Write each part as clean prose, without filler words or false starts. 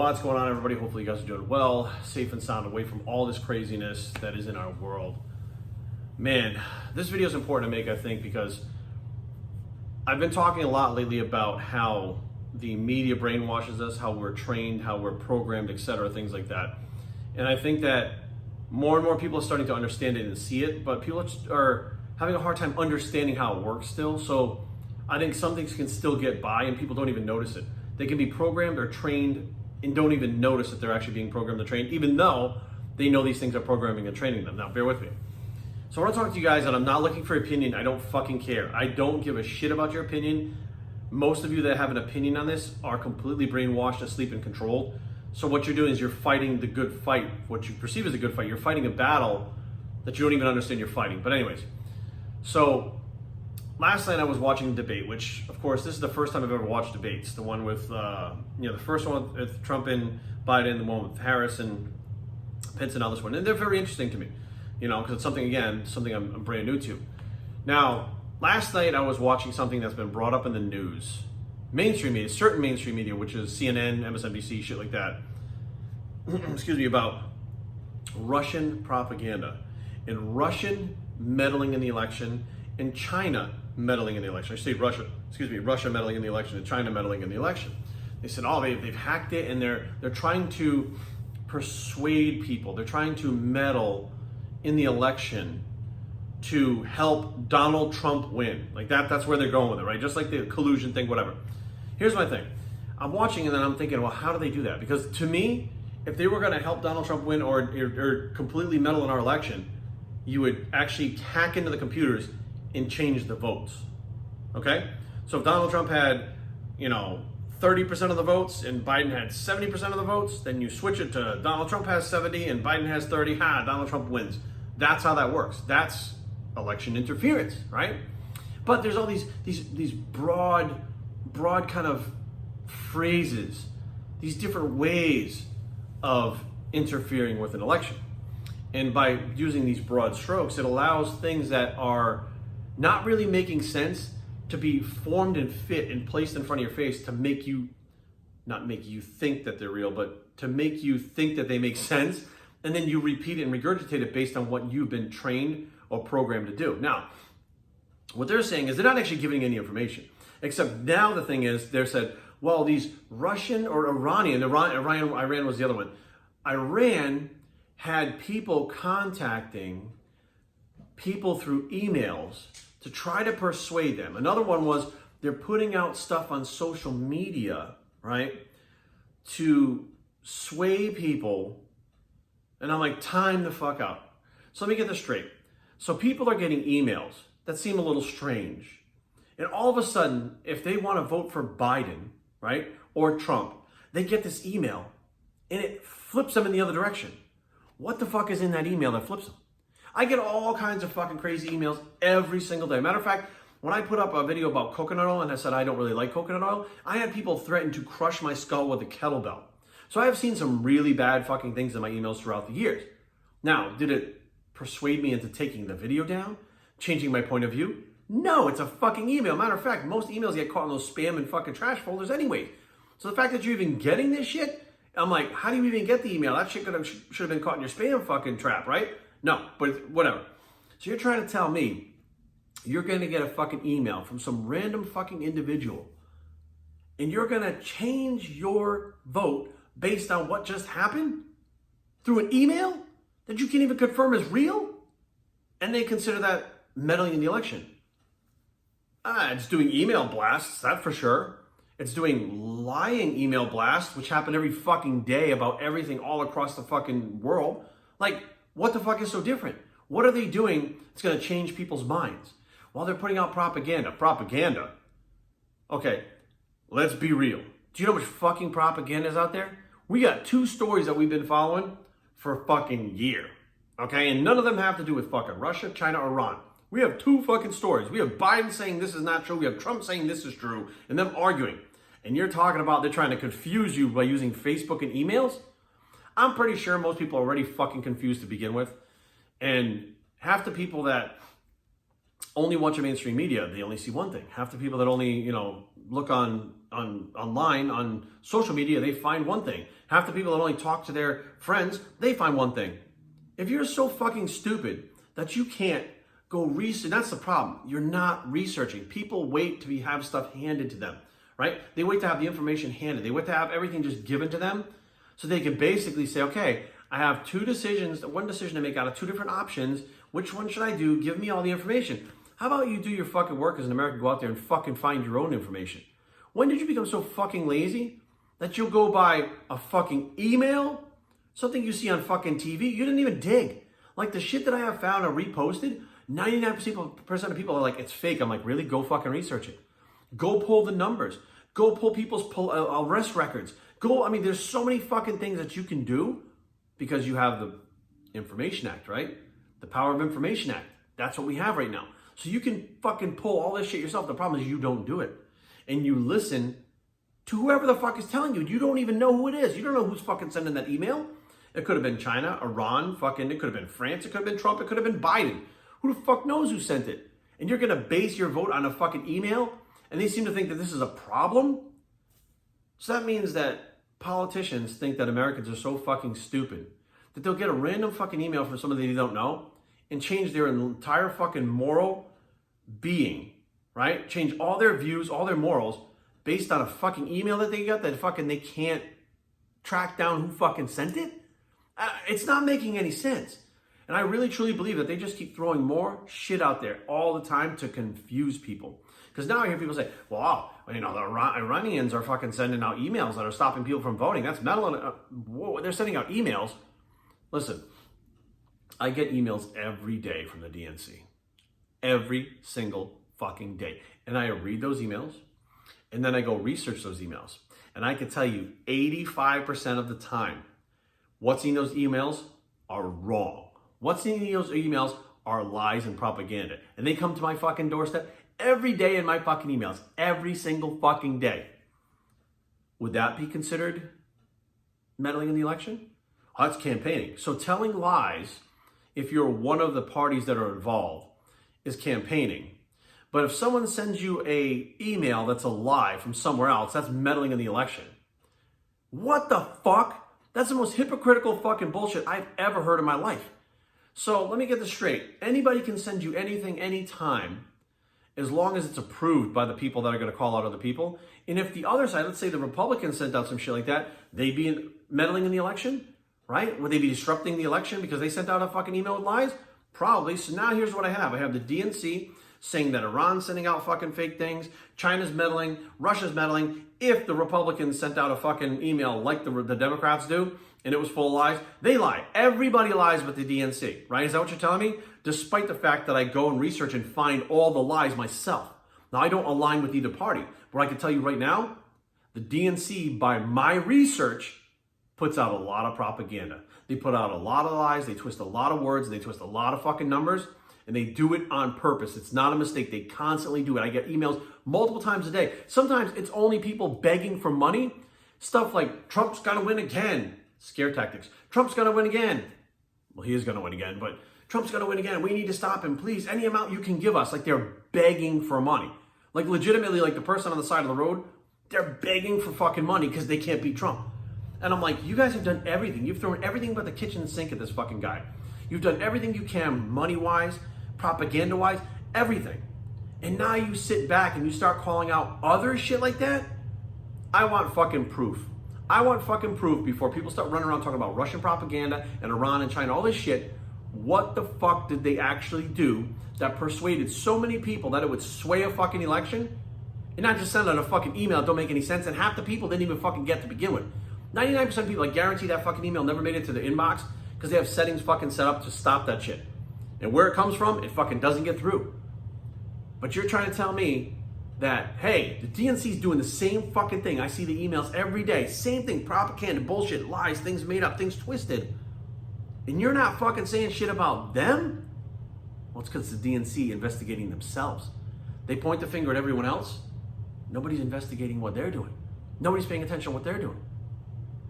What's going on, everybody? Hopefully you guys are doing well, safe and sound, away from all this craziness that is in our world. Man, this video is important to make, I think, because I've been talking a lot lately about how the media brainwashes us, how we're trained, how we're programmed, etc., things like that. And I think that more and more people are starting to understand it and see it, but people are having a hard time understanding how it works still. So I think some things can still get by and people don't even notice it. They can be programmed or trained and don't even notice that they're actually being programmed or trained, even though they know these things are programming and training them. Now, bear with me. So I want to talk to you guys, and I'm not looking for opinion. I don't fucking care. I don't give a shit about your opinion. Most of you that have an opinion on this are completely brainwashed, asleep, and controlled. So what you're doing is you're fighting the good fight, what you perceive as a good fight. You're fighting a battle that you don't even understand you're fighting. But anyways, so last night I was watching the debate, which, of course, this is the first time I've ever watched debates. The one with, the first one with Trump and Biden, the one with Harris and Pence, and now this one. And they're very interesting to me, because it's something I'm brand new to. Now, last night I was watching something that's been brought up in the news. Mainstream media, certain mainstream media, which is CNN, MSNBC, shit like that. Excuse me, about Russian propaganda and Russian meddling in the election and China meddling in the election. I say Russia meddling in the election and China meddling in the election. They said, they've hacked it and they're trying to persuade people. They're trying to meddle in the election to help Donald Trump win. Like that's where they're going with it, right? Just like the collusion thing, whatever. Here's my thing. I'm watching and then I'm thinking, well, how do they do that? Because to me, if they were going to help Donald Trump win or completely meddle in our election, you would actually hack into the computers and change the votes, okay? So if Donald Trump had, 30% of the votes and Biden had 70% of the votes, then you switch it to Donald Trump has 70 and Biden has 30, Donald Trump wins. That's how that works. That's election interference, right? But there's all these broad kind of phrases, these different ways of interfering with an election. And by using these broad strokes, it allows things that are not really making sense to be formed and fit and placed in front of your face to make you, not make you think that they're real, but to make you think that they make sense. And then you repeat it and regurgitate it based on what you've been trained or programmed to do. Now, what they're saying is they're not actually giving any information. Except now the thing is, they said, well, these Russian or Iran was the other one. Iran had people contacting people through emails to try to persuade them. Another one was they're putting out stuff on social media, right, to sway people. And I'm like, time the fuck out. So let me get this straight. So people are getting emails that seem a little strange. And all of a sudden, if they want to vote for Biden, right, or Trump, they get this email and it flips them in the other direction. What the fuck is in that email that flips them? I get all kinds of fucking crazy emails every single day. Matter of fact, when I put up a video about coconut oil and I said I don't really like coconut oil, I had people threaten to crush my skull with a kettlebell. So I have seen some really bad fucking things in my emails throughout the years. Now, did it persuade me into taking the video down? Changing my point of view? No, it's a fucking email. Matter of fact, most emails get caught in those spam and fucking trash folders anyway. So the fact that you're even getting this shit, I'm like, how do you even get the email? That shit should have been caught in your spam fucking trap, right? No, but whatever. So you're trying to tell me you're going to get a fucking email from some random fucking individual and you're going to change your vote based on what just happened through an email that you can't even confirm is real? And they consider that meddling in the election. It's doing email blasts, that for sure. It's doing lying email blasts, which happen every fucking day about everything all across the fucking world. Like, what the fuck is so different? What are they doing that's going to change people's minds? Well, they're putting out propaganda. Propaganda. Okay, let's be real. Do you know how much fucking propaganda is out there? We got 2 stories that we've been following for a fucking year. Okay, and none of them have to do with fucking Russia, China, or Iran. We have 2 fucking stories. We have Biden saying this is not true. We have Trump saying this is true, and them arguing. And you're talking about they're trying to confuse you by using Facebook and emails? I'm pretty sure most people are already fucking confused to begin with. And half the people that only watch mainstream media, they only see one thing. Half the people that only, look online, on social media, they find one thing. Half the people that only talk to their friends, they find one thing. If you're so fucking stupid that you can't go research, that's the problem. You're not researching. People wait to have stuff handed to them, right? They wait to have the information handed. They wait to have everything just given to them so they can basically say, okay, I have one decision to make out of two different options. Which one should I do? Give me all the information. How about you do your fucking work as an American, go out there and fucking find your own information? When did you become so fucking lazy that you'll go by a fucking email? Something you see on fucking TV? You didn't even dig. Like the shit that I have found and reposted, 99% of people are like, it's fake. I'm like, really? Go fucking research it. Go pull the numbers. Go pull people's arrest records. There's so many fucking things that you can do because you have the Information Act, right? The Power of Information Act. That's what we have right now. So you can fucking pull all this shit yourself. The problem is you don't do it. And you listen to whoever the fuck is telling you. You don't even know who it is. You don't know who's fucking sending that email. It could have been China, Iran, it could have been France, it could have been Trump, it could have been Biden. Who the fuck knows who sent it? And you're gonna base your vote on a fucking email? And they seem to think that this is a problem? So that means that politicians think that Americans are so fucking stupid that they'll get a random fucking email from somebody they don't know and change their entire fucking moral being, right? Change all their views, all their morals based on a fucking email that they got that fucking they can't track down who fucking sent it? It's not making any sense. And I really truly believe that they just keep throwing more shit out there all the time to confuse people. Because now I hear people say, well, the Iranians are fucking sending out emails that are stopping people from voting. That's meddling. They're sending out emails. Listen, I get emails every day from the DNC. Every single fucking day. And I read those emails, and then I go research those emails. And I can tell you 85% of the time, what's in those emails are wrong. What's in those emails are lies and propaganda. And they come to my fucking doorstep every day in my fucking emails. Every single fucking day. Would that be considered meddling in the election? Oh, that's campaigning. So telling lies, if you're one of the parties that are involved, is campaigning. But if someone sends you a email that's a lie from somewhere else, that's meddling in the election. What the fuck? That's the most hypocritical fucking bullshit I've ever heard in my life. So let me get this straight. Anybody can send you anything, anytime, as long as it's approved by the people that are going to call out other people. And if the other side, let's say the Republicans sent out some shit like that, they'd be meddling in the election, right? Would they be disrupting the election because they sent out a fucking email with lies? Probably. So now here's what I have. I have the DNC saying that Iran's sending out fucking fake things, China's meddling, Russia's meddling. If the Republicans sent out a fucking email like the Democrats do, and it was full of lies, they lie. Everybody lies with the DNC, right? Is that what you're telling me? Despite the fact that I go and research and find all the lies myself. Now, I don't align with either party, but I can tell you right now, the DNC, by my research, puts out a lot of propaganda. They put out a lot of lies, they twist a lot of words, they twist a lot of fucking numbers, and they do it on purpose. It's not a mistake. They constantly do it. I get emails multiple times a day. Sometimes it's only people begging for money. Stuff like, Trump's gonna win again. Scare tactics. Trump's gonna win again. Well, he is gonna win again, but Trump's gonna win again. We need to stop him. Please, any amount you can give us. Like they're begging for money. Like legitimately, like the person on the side of the road, they're begging for fucking money because they can't beat Trump. And I'm like, you guys have done everything. You've thrown everything but the kitchen sink at this fucking guy. You've done everything you can, money-wise, propaganda-wise, everything. And now you sit back and you start calling out other shit like that? I want fucking proof. I want fucking proof before people start running around talking about Russian propaganda and Iran and China, all this shit. What the fuck did they actually do that persuaded so many people that it would sway a fucking election? And not just send out a fucking email that don't make any sense, and half the people didn't even fucking get to begin with. 99% of people, I guarantee that fucking email never made it to the inbox because they have settings fucking set up to stop that shit. And where it comes from, it fucking doesn't get through. But you're trying to tell me that, hey, the DNC is doing the same fucking thing. I see the emails every day. Same thing, propaganda, bullshit, lies, things made up, things twisted. And you're not fucking saying shit about them? Well, it's because the DNC investigating themselves. They point the finger at everyone else. Nobody's investigating what they're doing. Nobody's paying attention to what they're doing.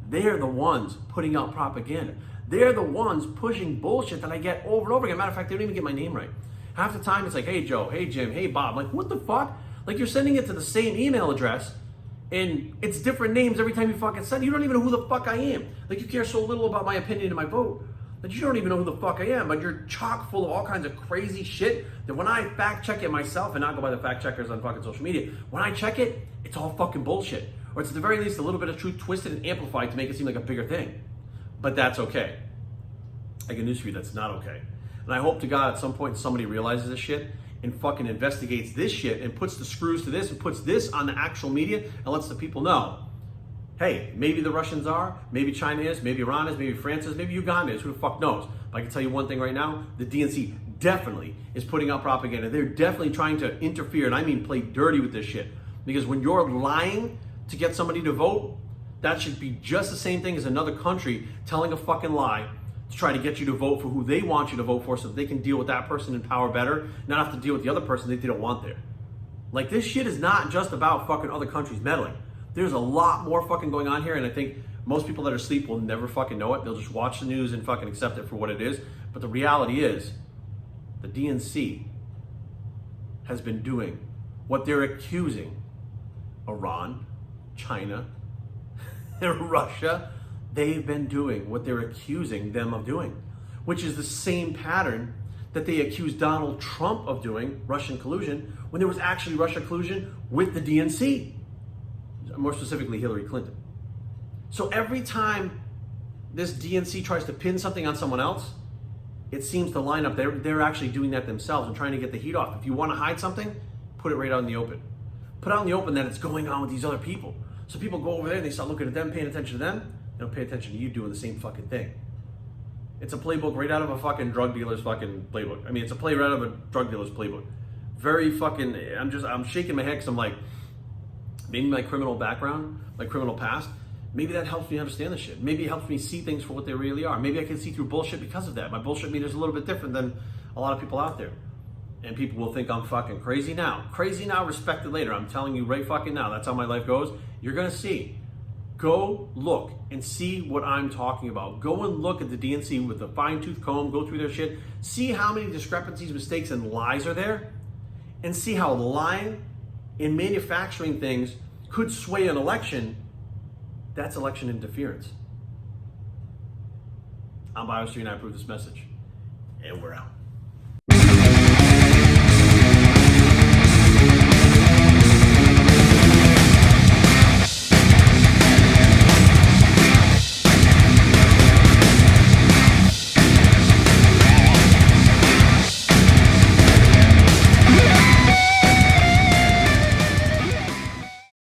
They're the ones putting out propaganda. They're the ones pushing bullshit that I get over and over again. Matter of fact, they don't even get my name right. Half the time it's like, hey Joe, hey Jim, hey Bob. Like, what the fuck? Like, you're sending it to the same email address and it's different names every time you fucking send it. You don't even know who the fuck I am. Like, you care so little about my opinion and my vote that you don't even know who the fuck I am, but you're chock full of all kinds of crazy shit that when I fact check it myself, and not go by the fact checkers on fucking social media, when I check it, it's all fucking bullshit. Or it's at the very least a little bit of truth twisted and amplified to make it seem like a bigger thing. But that's okay. I got news for you, that's not okay. And I hope to God at some point somebody realizes this shit and fucking investigates this shit and puts the screws to this and puts this on the actual media and lets the people know, hey, maybe the Russians are, maybe China is, maybe Iran is, maybe France is, maybe Uganda is, who the fuck knows? But I can tell you one thing right now, the DNC definitely is putting out propaganda. They're definitely trying to interfere, and I mean play dirty with this shit. Because when you're lying to get somebody to vote, that should be just the same thing as another country telling a fucking lie to try to get you to vote for who they want you to vote for so that they can deal with that person in power better, not have to deal with the other person that they don't want there. Like, this shit is not just about fucking other countries meddling. There's a lot more fucking going on here, and I think most people that are asleep will never fucking know it. They'll just watch the news and fucking accept it for what it is. But the reality is, the DNC has been doing what they're accusing Iran, China, and Russia. They've been doing what they're accusing them of doing, which is the same pattern that they accused Donald Trump of doing, Russian collusion, when there was actually Russian collusion with the DNC. More specifically, Hillary Clinton. So every time this DNC tries to pin something on someone else, it seems to line up. They're actually doing that themselves and trying to get the heat off. If you want to hide something, put it right out in the open. Put out in the open that it's going on with these other people. So people go over there and they start looking at them, paying attention to them. They don't pay attention to you doing the same fucking thing. It's a playbook right out of a fucking drug dealer's fucking playbook. I mean, it's a play right out of a drug dealer's playbook. Very fucking, I'm shaking my head because I'm like, maybe my criminal background, my criminal past, maybe that helps me understand the shit. Maybe it helps me see things for what they really are. Maybe I can see through bullshit because of that. My bullshit meter is a little bit different than a lot of people out there. And people will think I'm fucking crazy now. Crazy now, respected later. I'm telling you right fucking now. That's how my life goes. You're going to see. Go look and see what I'm talking about. Go and look at the DNC with a fine-tooth comb. Go through their shit. See how many discrepancies, mistakes, and lies are there. And see how lying in manufacturing things could sway an election. That's election interference. I'm Biosphere and I approve this message. And we're out.